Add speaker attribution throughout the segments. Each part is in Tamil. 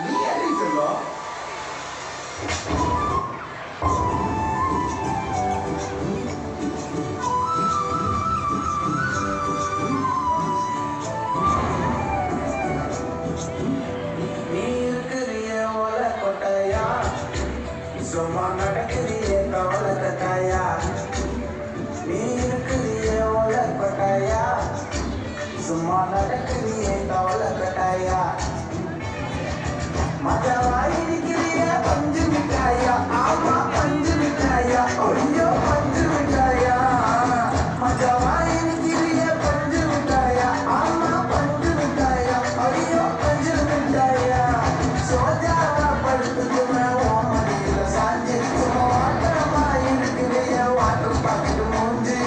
Speaker 1: நீ அடி சொல்லும் நீ இருக்கிறிய ஓல கொட்டையா சும்மா நடக்கிறிய கவலை கட்டாயா நீ இருக்கிறிய ஓல கொட்டையா சும்மா நடக்கிறிய கவலை கட்டாயா மஜாவாயிருக்கிறிய பஞ்சு மிட்டாயா ஆமா பஞ்சு மிட்டாயா ஐயோ பஞ்சு மிட்டாயா மஜாவாயிருக்கிறிய பஞ்சு மிட்டாயா ஆமா பஞ்சு மிட்டாயா ஐயோ பஞ்சு மிட்டாயா சோஜாவா படுத்துக்குவேன் ஓமடியில சாஞ்சி வாட்டமாயிருக்கிறிய வாட்டர் பாக்கெட்டு மூஞ்சி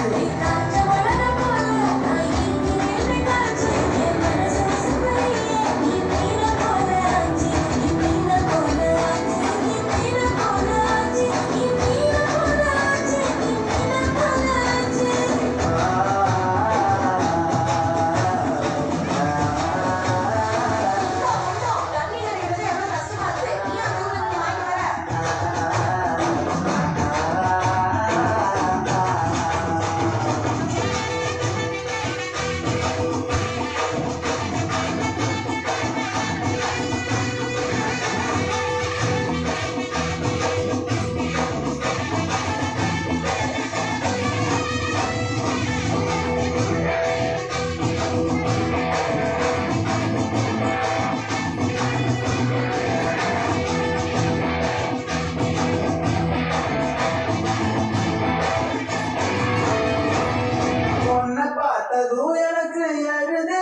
Speaker 1: பார்த்ததும் எனக்கு எழுது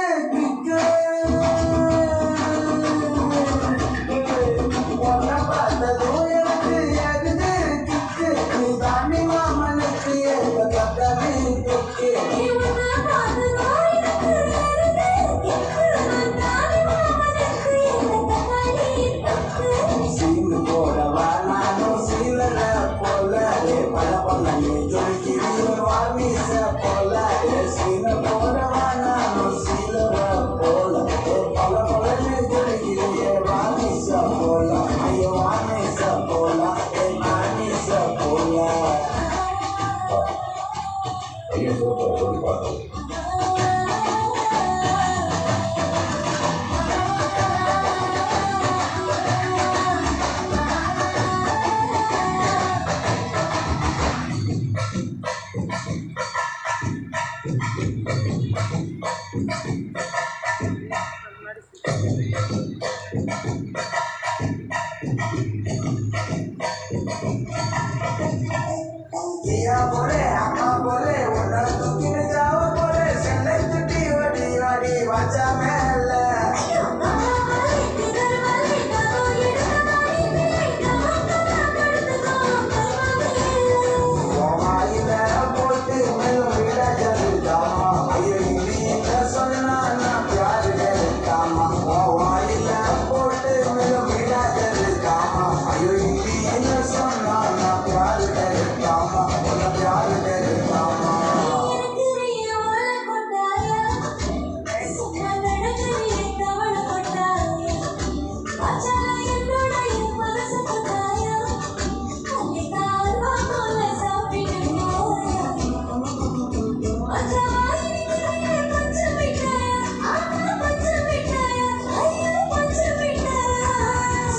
Speaker 1: உன்னை பார்த்ததும் எனக்கு எழுது கிக்கு நீ தாண்டி மாமனுக்கு ஏற்ற கட்டமே கொக்கு சீனு போடவா நானும் சீலர போல பல பல நீ ஜொலிக்கிறிய வாமிச போல சீனு போடவா நானும் சீலர போல பல பல நீ ஜொலிக்கிறிய வாமிச போல ஐயோ வாமிச போல மாமிச போல ஐயோ சொல்லி பார்த்தோம் Dia boleh, apa boleh, udah tukin jauh boleh, selek cuti wadi baca mele.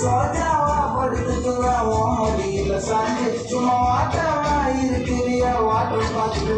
Speaker 1: சோஜாவா படுத்துக்குவேன் ஓமடியில சாஞ்சி சும்மா வாட்டமா இருக்கிறிய வாட்டர் பாக்கெட்டு